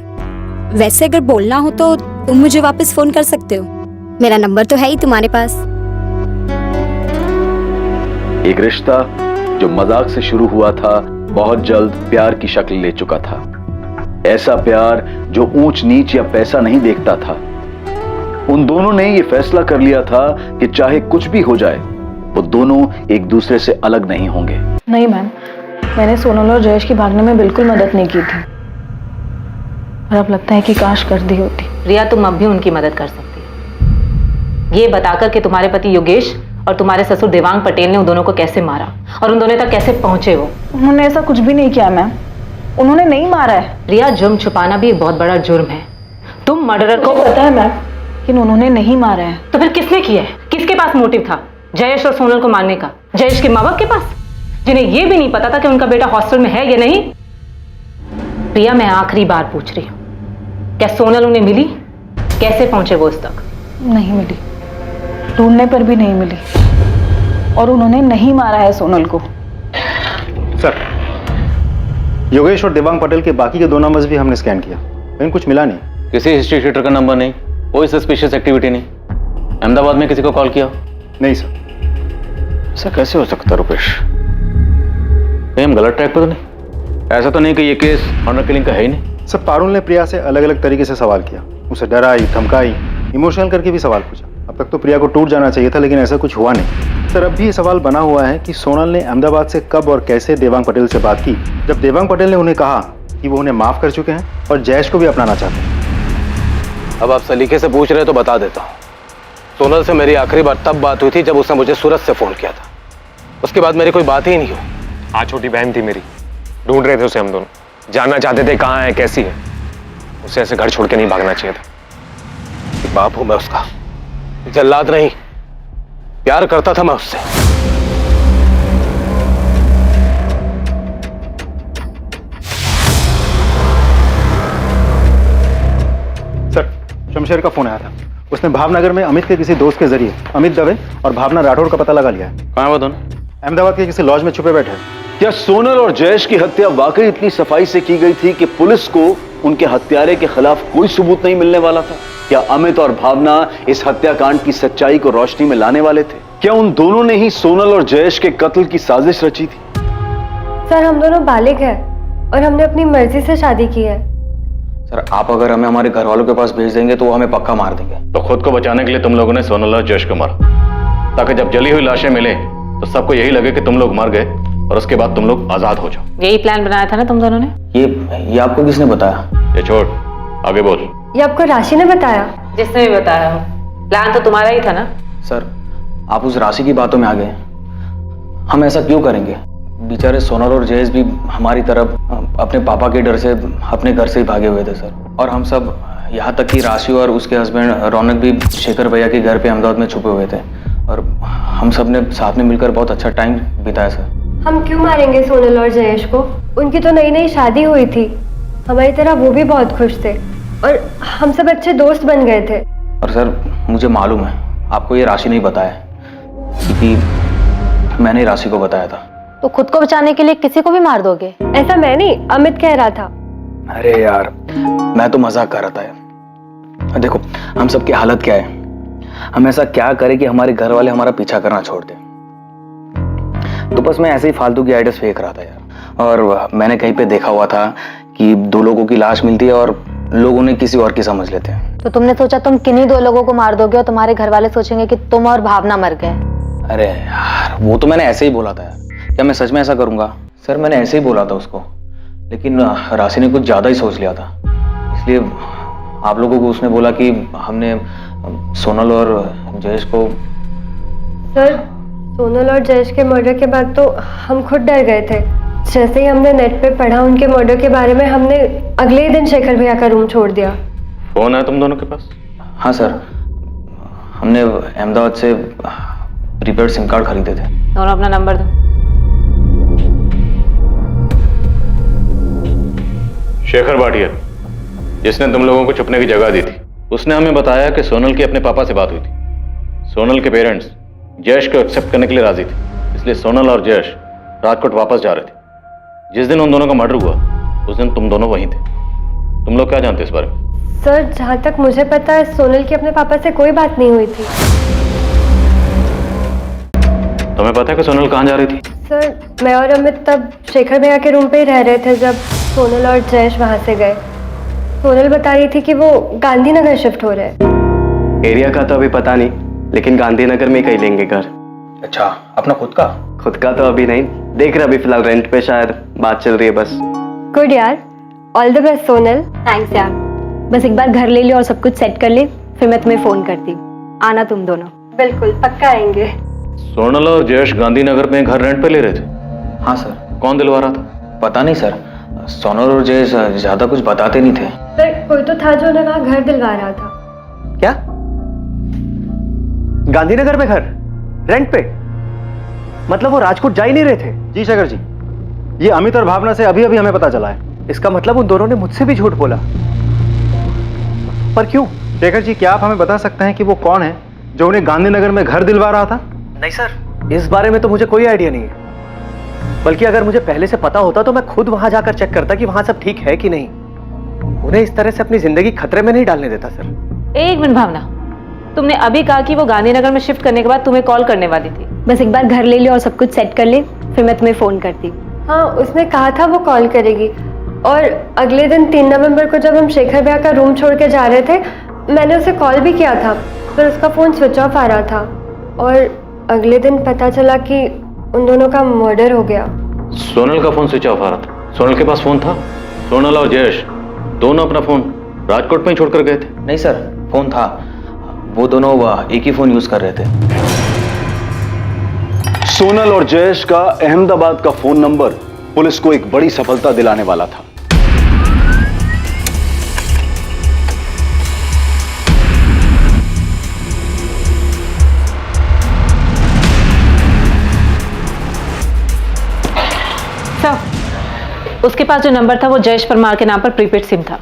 वैसे अगर बोलना हो तो तुम मुझे वापस फोन कर सकते हो, मेरा नंबर तो है ही तुम्हारे पास। एक रिश्ता जो मजाक से शुरू हुआ था बहुत जल्द प्यार की शक्ल ले चुका था। ऐसा प्यार जो ऊंच नीच या पैसा नहीं देखता था। उन दोनों ने ये फैसला कर लिया था कि चाहे कुछ भी हो जाए वो दोनों एक दूसरे से अलग नहीं होंगे। नहीं मैम, मैंने सोनल और जयेश की भागने में बिल्कुल मदद नहीं की थी, और अब लगता है कि काश कर दी होती। रिया, तुम अब भी उनकी मदद कर सकती हो, ये बताकर कि तुम्हारे पति योगेश और तुम्हारे ससुर देवांग पटेल ने उन दोनों को कैसे मारा और उन दोनों तक कैसे पहुंचे। वो उन्होंने ऐसा कुछ भी नहीं किया मैम, उन्होंने नहीं मारा है। रिया, जुर्म छुपाना भी एक बहुत बड़ा जुर्म है। तुम मर्डरर को पता है मैम, लेकिन उन्होंने नहीं मारा है। तो फिर किसने किया है? किसके पास मोटिव था जयेश और सोनल को मारने का? जयेश के माँ बाप के पास, जिन्हें यह भी नहीं पता था कि उनका बेटा हॉस्टल में है या नहीं। रिया, मैं आखिरी बार पूछ रही हूँ, क्या सोनल उन्हें मिली? कैसे पहुंचे वो उस तक? नहीं मिली, ढूंढने पर भी नहीं मिली, और उन्होंने नहीं मारा है सोनल को। सर, योगेश और देवांग पटेल के बाकी के 2 नंबर्स भी हमने स्कैन किया, लेकिन कुछ मिला नहीं। किसी हिस्ट्री शीटर का नंबर नहीं, कोई सस्पिशियस एक्टिविटी नहीं। अहमदाबाद में किसी को कॉल किया? नहीं सर। ऐसा कैसे हो सकता रुपेश? कहीं हम गलत ट्रैक पर तो नहीं? ऐसा तो नहीं कि ये केस ऑनर किलिंग का है ही नहीं। सर, पारुल ने प्रिया से अलग अलग तरीके से सवाल किया, उसे डराई, धमकाई, इमोशनल करके भी सवाल पूछा। अब तक तो प्रिया को टूट जाना चाहिए था, लेकिन ऐसा कुछ हुआ नहीं। सर, अब भी ये सवाल बना हुआ है कि सोनल ने अहमदाबाद से कब और कैसे देवांग पटेल से बात की, जब देवांग पटेल ने उन्हें कहा कि वो उन्हें माफ कर चुके हैं और जयेश को भी अपनाना चाहते हैं। अब आप सलीके से पूछ रहे तो बता देता हूँ। सोनल से मेरी आखिरी बार तब बात हुई थी जब उसने मुझे सूरत से फोन किया था, उसके बाद मेरी कोई बात ही नहीं हुई। हाँ, छोटी बहन थी मेरी, ढूंढ रहे थे उसे हम दोनों, जानना चाहते थे कहाँ है, कैसी है। उसे ऐसे घर छोड़ के नहीं भागना चाहिए था। बाप हूं मैं उसका, जल्लाद नहीं। प्यार करता था मैं उससे। सर, शमशेर का फोन आया था। उसने भावनगर में अमित के किसी दोस्त के जरिए अमित दवे और भावना राठौड़ का पता लगा लिया है। कहाँ है वो दोनों? अहमदाबाद के किसी लॉज में छुपे बैठे हैं। क्या सोनल और जयेश की हत्या वाकई इतनी सफाई से की गई थी कि पुलिस को उनके हत्यारे के खिलाफ कोई सबूत नहीं मिलने वाला था? क्या अमित और भावना इस हत्याकांड की सच्चाई को रोशनी में लाने वाले थे? क्या उन दोनों ने ही सोनल और जयेश के कत्ल की साजिश रची थी? सर, हम दोनों बालिग हैं और हमने अपनी मर्जी से शादी की है। सर, आप अगर हमें हमारे घर वालों के पास भेज देंगे तो वो हमें पक्का मार देंगे। तो खुद को बचाने के लिए तुम लोगों ने सोनल और जयेश को मारा, ताकि जब जली हुई लाशें मिले तो सबको यही लगे कि तुम लोग मर गए और उसके बाद तुम लोग आजाद हो जाओ। यही प्लान बनाया था ना तुम दोनों ने? ये आपको किसने बताया? ये छोड़, आगे बोल। ये आपको राशि ने बताया? जिसने भी बताया हो, प्लान तो तुम्हारा ही था ना? सर, आप उस राशि की बातों में आ गए। हम ऐसा क्यों करेंगे? बेचारे सोनल और जयेश भी हमारी तरफ अपने पापा के डर से अपने घर से ही भागे हुए थे सर। और हम सब, यहाँ तक कि राशि और उसके हस्बैंड रौनक भी शेखर भैया के घर पे अहमदाबाद में छुपे हुए थे और हम सब ने साथ में मिलकर बहुत अच्छा टाइम बिताया सर। हम क्यों मारेंगे सोनल और जयेश को? उनकी तो नई नई शादी हुई थी, हमारी तरह वो भी बहुत खुश थे और हम सब अच्छे दोस्त बन गए थे। और सर, मुझे मालूम है आपको ये राशि नहीं बताया क्योंकि मैंने राशि को बताया था। तो खुद को बचाने के लिए किसी को भी मार दोगे? ऐसा मैं नहीं, अमित कह रहा था। अरे यार, मैं तो मजाक कर रहा था यार। देखो, हम सबकी हालत क्या है, हम ऐसा क्या करें कि हमारे घर वाले हमारा पीछा करना छोड़ दें। तो बस मैं ऐसे ही फालतू की आइडियाज फेंक रहा था यार। और मैंने कहीं पे देखा हुआ था कि 2 लोगों की लाश मिलती है और लोग उन्हें किसी और की समझ लेते हैं। तो तुमने सोचा तुम किन्हीं 2 लोगों को मार दोगे और तुम्हारे घर वाले सोचेंगे कि तुम और भावना मर गए। अरे यार, वो तो मैंने ऐसे ही बोला था यार। क्या मैं सच में ऐसा करूंगा? सर, मैंने ऐसे ही बोला था उसको, लेकिन राशि ने कुछ ज्यादा ही सोच लिया था। इसलिए आप लोगों को उसने बोला कि हमने सोनल और जयेश को। सर, सोनल और जयेश के मर्डर के बाद तो हम खुद डर गए थे। जैसे ही हमने नेट पे पढ़ा उनके मर्डर के बारे में, हमने अगले ही दिन शेखर भैया का रूम छोड़ दिया। फोन है तुम दोनों के पास? हाँ सर, हमने अहमदाबाद से प्रीपेड सिम कार्ड खरीदे थे। दोनों अपना नंबर दो। शेखर भाटिया, जिसने तुम लोगों को छुपने की जगह दी थी, उसने हमें बताया कि सोनल की अपने पापा से बात हुई थी। सोनल के पेरेंट्स जयेश को एक्सेप्ट करने के लिए राजी थे, इसलिए सोनल और जयेश राजकोट वापस जा रहे थे। जिस दिन उन दोनों का मर्डर हुआ उस दिन तुम दोनों वहीं थे। तुम लोग क्या जानते हो इस बारे में? सर, जहाँ तक मुझे पता है सोनल की अपने पापा से कोई बात नहीं हुई थी। तुम्हें पता है कि सोनल कहाँ जा रही थी? सर, मैं और अमित तब शेखर भैया के रूम पे ही रह रहे थे जब सोनल और जयेश वहाँ से गए। सोनल बता रही थी कि वो गांधीनगर शिफ्ट हो रहे हैं। एरिया का तो अभी पता नहीं, लेकिन गांधीनगर में कहीं लेंगे घर। अच्छा, अपना खुद का? खुद का तो अभी नहीं, देख रहे अभी फिलहाल रेंट पे, शायद बात चल रही है बस। गुड यार, all the best Sonal. Thanks यार। बस एक बार घर ले लियो और सब कुछ सेट कर ले, फिर मैं तुम्हें फोन करती हूँ। आना तुम दोनों। बिल्कुल, पक्का आएंगे। सोनल और जयेश गांधीनगर में घर रेंट पे ले रहे थे? हाँ सर। कौन दिलवा रहा था? पता नहीं सर, सोनल और जयेश ज्यादा कुछ बताते नहीं थे। सर, कोई तो था जो उन्हें वहाँ घर दिलवा रहा था। क्या? गांधीनगर में घर रेंट पे? मतलब वो राजकोट जा ही नहीं रहे थे? जी शेखर जी, ये अमित और भावना से अभी अभी हमें पता चला है। इसका मतलब उन दोनों ने मुझसे भी झूठ बोला। पर क्यों? शेखर जी, क्या आप हमें बता सकते हैं कि वो कौन है जो उन्हें गांधीनगर में घर दिलवा रहा था? नहीं सर, इस बारे में तो मुझे कोई आइडिया नहीं है। बल्कि अगर मुझे पहले से पता होता तो मैं खुद वहां जाकर चेक करता कि वहां सब ठीक है कि नहीं। उन्हें इस तरह से अपनी जिंदगी खतरे में नहीं डालने देता सर। एक मिनट भावना, तुमने अभी कहा कि वो गांधीनगर में शिफ्ट करने के बाद तुम्हें कॉल करने वाली थी। बस एक बार घर ले लियो और सब कुछ सेट कर ले, फिर मैं तुम्हें फोन करती हूँ। हाँ, उसने कहा था वो कॉल करेगी। और अगले दिन 3 नवंबर को जब हम शेखर भैया का रूम छोड़ के जा रहे थे, मैंने उसे कॉल भी किया था, पर उसका फ़ोन स्विच ऑफ आ रहा था। और अगले दिन पता चला कि उन दोनों का मर्डर हो गया। सोनल का फोन स्विच ऑफ आ रहा था? सोनल के पास फोन था? सोनल और जयेश दोनों अपना फोन राजकोट में ही छोड़कर गए थे? नहीं सर, फोन था। वो दोनों एक ही फोन यूज कर रहे थे। सोनल और जयेश का अहमदाबाद का फोन नंबर पुलिस को एक बड़ी सफलता दिलाने वाला था। उसके पास जो नंबर था वो जयेश परमार के नाम पर प्रीपेड सिम था।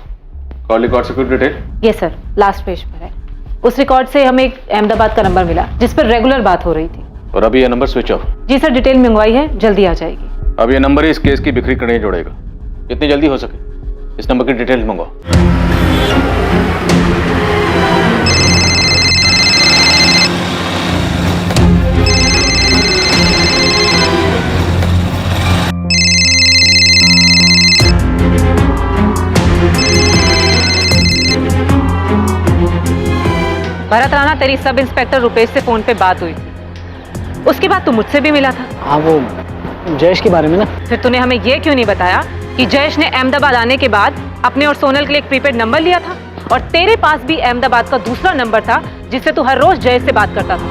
कॉल रिकॉर्ड से कुछ डिटेल? ये सर लास्ट पेज पर है। उस रिकॉर्ड से हमें एक अहमदाबाद का नंबर मिला जिस पर रेगुलर बात हो रही थी। और अभी ये नंबर स्विच ऑफ? जी सर, डिटेल मंगवाई है, जल्दी आ जाएगी। अब ये नंबर ही इस केस की बिक्री कड़ियाँ जोड़ेगा। जितनी जल्दी हो सके इस नंबर की डिटेल मंगवाओ। भरत राणा, तेरी सब इंस्पेक्टर रुपेश से फोन पे बात हुई थी। उसके बाद तू मुझसे भी मिला था। हाँ, वो जयेश के बारे में ना। फिर तूने हमें ये क्यों नहीं बताया कि जयेश ने अहमदाबाद आने के बाद अपने और सोनल के लिए एक प्रीपेड नंबर लिया था और तेरे पास भी अहमदाबाद का दूसरा नंबर था जिससे तू हर रोज जयेश से बात करता था।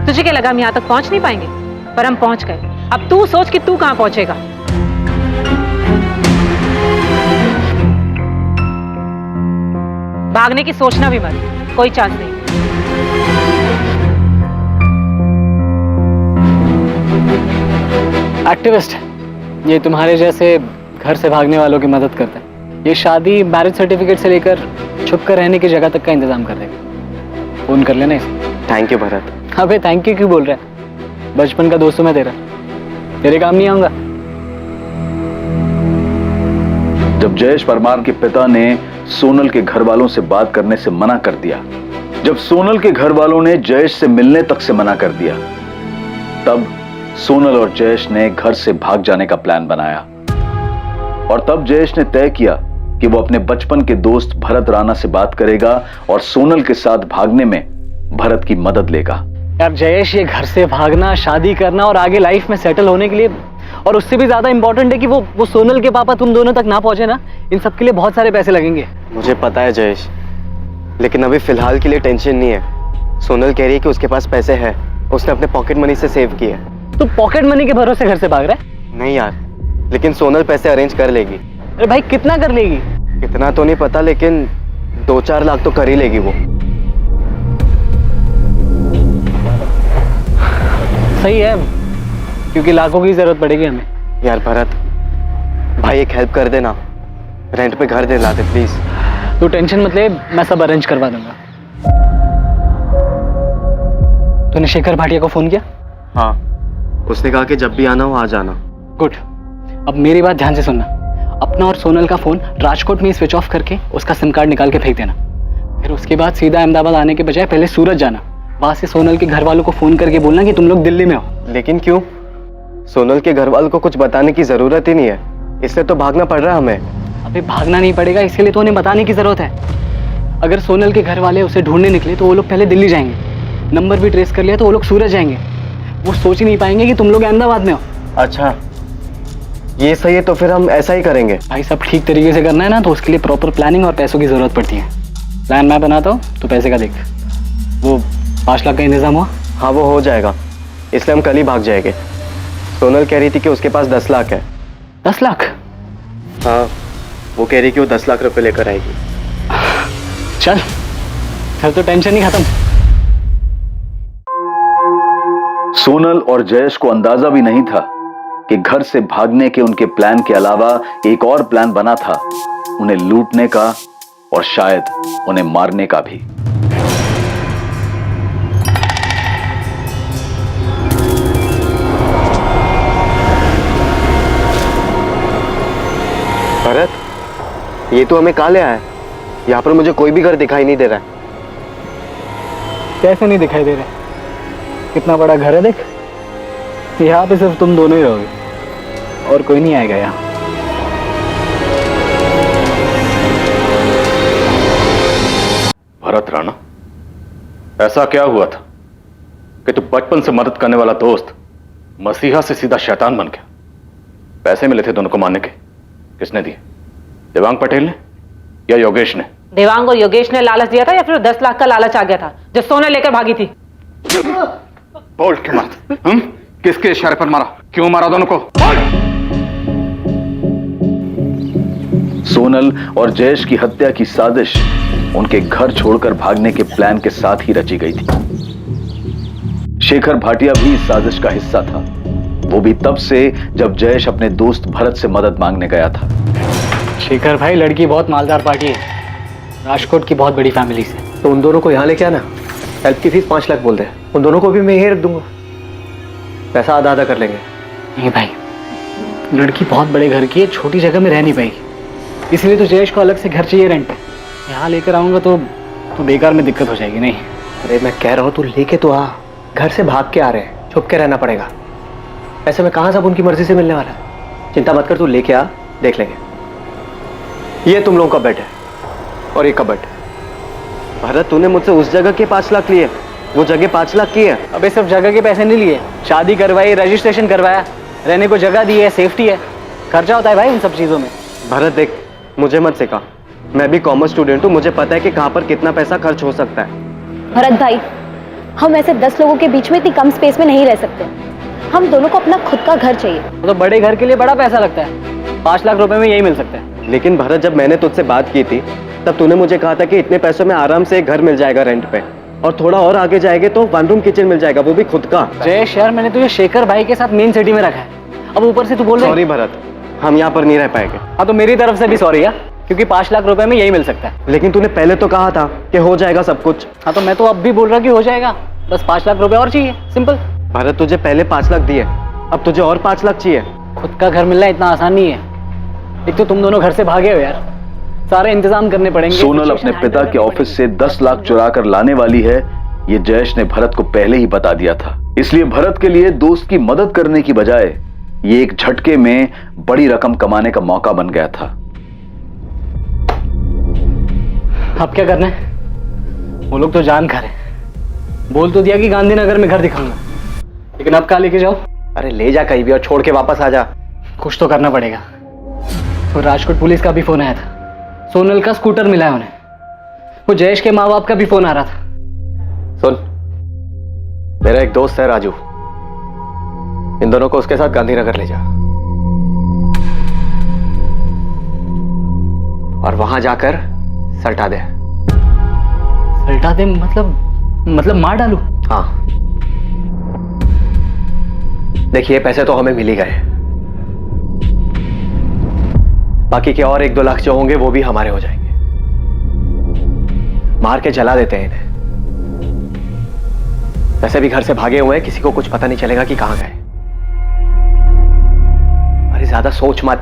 तुझे क्या लगा हम यहाँ तक पहुंच नहीं पाएंगे? पर हम पहुंच गए। अब तू सोच कि तू कहां पहुंचेगा। भागने की सोचना भी मत, कोई चांस नहीं। एक्टिविस्ट, ये तुम्हारे जैसे घर से भागने वालों की मदद करते हैं। ये शादी, मैरिज सर्टिफिकेट से लेकर छुप कर रहने की जगह तक का इंतजाम कर देगा। फोन कर लेना इसे। Thank you Bharat. अबे थैंक यू क्यों बोल रहा है? बचपन का दोस्त हूं मैं तेरा, तेरे काम नहीं आऊंगा। जब जयेश परमार के पिता ने सोनल के घर वालों से बात करने से मना कर दिया, जब सोनल के घर वालों ने जयेश से मिलने तक से मना कर दिया, तब सोनल और जयेश ने घर से भाग जाने का प्लान बनाया। और तब जयेश ने तय किया कि वो अपने बचपन के दोस्त भरत राणा से बात करेगा और सोनल के साथ भागने में भरत की मदद लेगा। यार जयेश, ये घर से भागना, शादी करना और आगे लाइफ में सेटल होने के लिए, और उससे भी ज्यादा इंपॉर्टेंट है कि वो सोनल के पापा तुम दोनों तक ना पहुंचे ना, इन सब के लिए बहुत सारे पैसे लगेंगे। मुझे पता है जयेश, लेकिन अभी फिलहाल के लिए टेंशन नहीं है। सोनल कह रही है कि उसके पास पैसे हैं, उसने अपने पॉकेट मनी से सेव किए। तू पॉकेट मनी के भरोसे घर से भाग रहा है? नहीं यार, लेकिन सोनल पैसे अरेंज कर लेगी। अरे भाई, कितना कर लेगी? कितना तो नहीं पता, लेकिन 2-4 लाख तो कर ही लेगी वो। सही है, क्योंकि लाखों की जरूरत पड़ेगी हमें। यार भरत भाई, एक हेल्प कर देना, रेंट पे घर दिला दे प्लीज। तू टेंशन मत ले, मैं सब अरेंज करवा दूंगा। तूने शेखर भाटिया को फोन किया? हाँ, उसने कहा कि जब भी आना हो आ जाना। गुड। अब मेरी बात ध्यान से सुनना। अपना और सोनल का फोन राजकोट में स्विच ऑफ करके उसका सिम कार्ड निकाल के फेंक देना। फिर उसके बाद सीधा अहमदाबाद आने के बजाय पहले सूरत जाना। वहां से सोनल के घर वालों को फोन करके बोलना कि तुम लोग दिल्ली में हो। लेकिन क्यों? सोनल के घर वालों को कुछ बताने की जरूरत ही नहीं है, इसलिए तो भागना पड़ रहा है हमें। अबे भागना नहीं पड़ेगा, इसके लिए तो उन्हें बताने की जरूरत है। अगर सोनल के घर वाले उसे ढूंढने निकले तो वो लोग पहले दिल्ली जाएंगे, नंबर भी ट्रेस कर लिया तो वो लोग सूरत जाएंगे। वो सोच ही नहीं पाएंगे कि तुम लोग अहमदाबाद में हो। अच्छा, ये सही है, तो फिर हम ऐसा ही करेंगे। भाई सब ठीक तरीके से करना है ना, तो उसके लिए प्रॉपर प्लानिंग और पैसों की जरूरत पड़ती है। प्लान मैं बनाता हूँ, तो पैसे का देख। वो 5 लाख का इंतजाम हुआ? हाँ, वो हो जाएगा, इसलिए हम कल ही भाग जाएंगे। सोनल कह रही थी कि उसके पास 10 लाख है। 10 लाख? हाँ, वो कह रही कि वो 10 लाख रुपए लेकर आएगी। चल, फिर तो टेंशन नहीं खत्म। सोनल और जयेश को अंदाजा भी नहीं था कि घर से भागने के उनके प्लान के अलावा एक और प्लान बना था, उन्हें लूटने का और शायद उन्हें मारने का भी। भरत, ये तो हमें कहाँ ले आया है? यहाँ पर मुझे कोई भी घर दिखाई नहीं दे रहा है। कैसे नहीं दिखाई दे रहा? कितना बड़ा घर है देख। यहाँ पे सिर्फ तुम दोनों ही रहोगे और कोई नहीं आएगा यहाँ। भरत राणा, ऐसा क्या हुआ था कि तू बचपन से मदद करने वाला दोस्त मसीहा से सीधा शैतान बन गया? पैसे मिले थे दोनों को मारने के, किसने दिए? देवांग पटेल ने या योगेश ने? देवांग और योगेश ने लालच दिया था या फिर 10 लाख का लालच आ गया था जो सोना लेकर भागी थी? बोल क्यों मारा? किसके इशारे पर मारा? क्यों मारा दोनों को? सोनल और जयेश की हत्या की साजिश उनके घर छोड़कर भागने के प्लान के साथ ही रची गई थी। शेखर भाटिया भी इस साजिश का हिस्सा था। वो भी तब से जब जयेश अपने दोस्त भरत से मदद मांगने गया था। शेखर भाई, लड़की बहुत मालदार पार्टी है, राजकोट की बहुत बड़ी फैमिली से। तो उन दोनों को यहाँ लेके आना, हेल्प की फीस 5 लाख बोल दे, उन दोनों को भी मैं यही रख दूंगा, पैसा आधा आधा कर लेंगे। नहीं भाई, लड़की बहुत बड़े घर की है, छोटी जगह में रह नहीं पाएगी, इसलिए तो जयेश को अलग से घर चाहिए रेंट पे। यहाँ लेकर आऊंगा तो बेकार में दिक्कत हो जाएगी। नहीं, अरे मैं कह रहा हूँ तू लेके तो आ, घर से भाग के आ रहे हैं, छुप के रहना पड़ेगा। ऐसे में कहाँ सब उनकी मर्जी से मिलने वाला है। चिंता मत कर, तू लेके आ, देख लेंगे। ये तुम लोगों का बेड है और ये कबर्ड। भरत, तूने मुझसे उस जगह के 5 लाख लिए, वो जगह 5 लाख की है। अबे सिर्फ जगह के पैसे नहीं लिए, शादी करवाई, रजिस्ट्रेशन करवाया, रहने को जगह दी है, सेफ्टी है, खर्चा होता है भाई इन सब चीजों में। भरत देख, मुझे मत सिखा, मैं भी कॉमर्स स्टूडेंट हूँ, मुझे पता है कि कहाँ पर कितना पैसा खर्च हो सकता है। भरत भाई, हम ऐसे 10 लोगों के बीच में इतनी कम स्पेस में नहीं रह सकते। हम दोनों को अपना खुद का घर चाहिए। तो बड़े घर के लिए बड़ा पैसा लगता है, 5 लाख रुपए में यही मिल सकता है। लेकिन भरत, जब मैंने तुझसे बात की थी तब तूने मुझे कहा था कि इतने पैसों में आराम से एक घर मिल जाएगा रेंट पे, और थोड़ा और आगे जाएंगे तो 1 रूम किचन मिल जाएगा, वो भी खुद का। जयेश यार, मैंने तुझे शेखर भाई के साथ मेन सिटी में रखा है, अब ऊपर से तू बोल रहा है। सॉरी भरत, हम यहाँ पर नहीं रह पाएंगे। हाँ तो मेरी तरफ से भी सॉरी यार, क्योंकि 5 लाख रुपए में यही मिल सकता है। लेकिन तूने पहले तो कहा था कि हो जाएगा सब कुछ। हाँ तो मैं तो अब भी बोल रहा कि हो जाएगा, बस 5 लाख रुपए और चाहिए, सिंपल। भरत, तुझे पहले 5 लाख दिए, अब तुझे और 5 लाख चाहिए। खुद का घर मिलना इतना आसान नहीं है। एक तो तुम दोनों घर से भागे हो यार, सारे इंतजाम करने पड़ेंगे। सोनल अपने पिता के ऑफिस से 10 लाख चुरा कर लाने वाली है, ये जयेश ने भरत को पहले ही बता दिया था। इसलिए भरत के लिए दोस्त की मदद करने की बजाय ये एक झटके में बड़ी रकम कमाने का मौका बन गया था। अब क्या करना है? वो लोग तो जान खा रहे, बोल तो दिया कि गांधीनगर में घर दिखाऊंगा, लेकिन अब कहाँ लेके जाओ? अरे ले जा कहीं भी और छोड़ के वापस आ जा। कुछ तो करना पड़ेगा। तो राजकोट पुलिस का भी फोन आया था, सोनल का स्कूटर मिला है उन्हें। वो जयेश के माँ बाप का भी फोन आ रहा था। सुन, मेरा एक दोस्त है राजू, इन दोनों को उसके साथ गांधीनगर ले जा और वहां जाकर सल्टा दे। सल्टा दे मतलब मार डालू? हाँ, देखिए पैसे तो हमें मिल ही गए, बाकी के और 1-2 लाख जो होंगे वो भी हमारे हो जाएंगे। मार के जला देते हैं इन्हें। वैसे भी घर से भागे हुए हैं, किसी को कुछ पता नहीं चलेगा कि कहां गए। अरे ज्यादा सोच मत,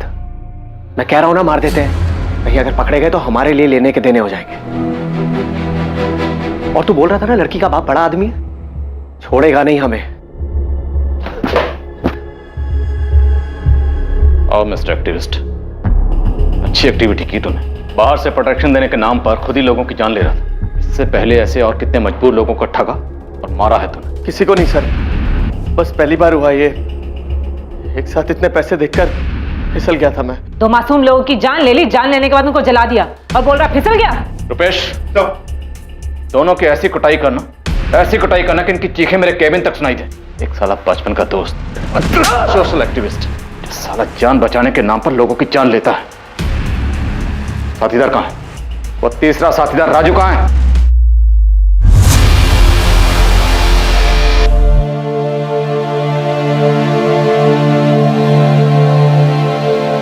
मैं कह रहा हूं ना, मार देते हैं, कहीं अगर पकड़े गए तो हमारे लिए लेने के देने हो जाएंगे। और तू बोल रहा था ना लड़की का बाप बड़ा आदमी है, छोड़ेगा नहीं हमें। और मिस्टर एक्टिविस्ट, अच्छी एक्टिविटी की तूने। बाहर से प्रोटेक्शन देने के नाम पर खुद ही लोगों की जान ले रहा था। इससे पहले ऐसे और कितने मजबूर लोगों को ठगा और मारा है तूने। किसी को नहीं सर, बस पहली बार हुआ ये। एक साथ इतने पैसे देखकर फिसल गया था मैं। 2 मासूम लोगों की जान ले ली, जान लेने के बाद उनको जला दिया और बोल रहा फिसल गया। रुपेश, दोनों की ऐसी कुटाई करना कि इनकी चीखें मेरे केबिन तक सुनाई दे। एक साला बचपन का दोस्त, सोशल एक्टिविस्ट, साला जान बचाने के नाम पर लोगों की जान लेता है। साथीदार कहां है? वो तीसरा साथीदार राजू कहां है?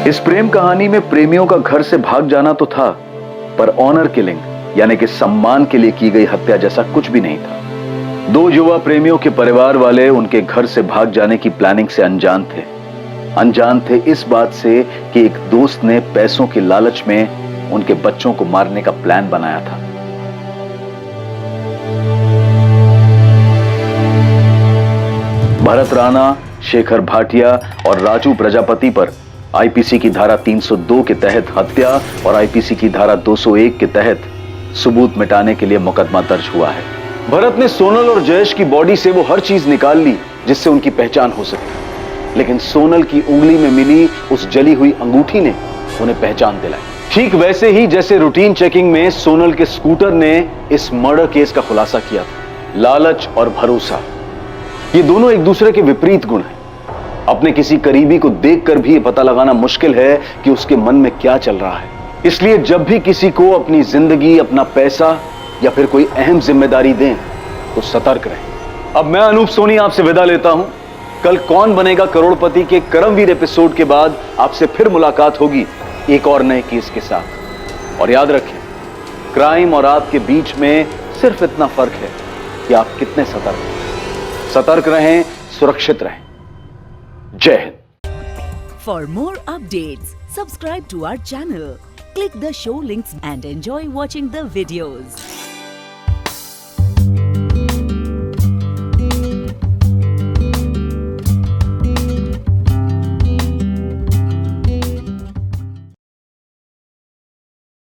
इस प्रेम कहानी में प्रेमियों का घर से भाग जाना तो था, पर ऑनर किलिंग यानी कि सम्मान के लिए की गई हत्या जैसा कुछ भी नहीं था। 2 युवा प्रेमियों के परिवार वाले उनके घर से भाग जाने की प्लानिंग से अनजान थे इस बात से कि एक दोस्त ने पैसों के लालच में उनके बच्चों को मारने का प्लान बनाया था। भरत राणा, शेखर भाटिया और राजू प्रजापति पर आईपीसी की धारा 302 के तहत हत्या और आईपीसी की धारा 201 के तहत सबूत मिटाने के लिए मुकदमा दर्ज हुआ है। भरत ने सोनल और जयेश की बॉडी से वो हर चीज निकाल ली जिससे उनकी पहचान हो सके, लेकिन सोनल की उंगली में मिली उस जली हुई अंगूठी ने उन्हें पहचान दिलाई। ठीक वैसे ही जैसे रूटीन चेकिंग में सोनल के स्कूटर ने इस मर्डर केस का खुलासा किया था। लालच और भरोसा, ये दोनों एक दूसरे के विपरीत गुण हैं। अपने किसी करीबी को देखकर भी पता लगाना मुश्किल है कि उसके मन में क्या चल रहा है। इसलिए जब भी किसी को अपनी जिंदगी, अपना पैसा या फिर कोई अहम जिम्मेदारी दें तो सतर्क रहें। अब मैं अनूप सोनी आपसे विदा लेता हूं। कल कौन बनेगा करोड़पति के कर्मवीर एपिसोड के बाद आपसे फिर मुलाकात होगी एक और नए केस के साथ। और याद रखें, क्राइम और आपके बीच में सिर्फ इतना फर्क है कि आप कितने सतर्क रहें, सुरक्षित रहें। जय Hind. For more updates, subscribe to our channel, click the show links and enjoy watching the videos.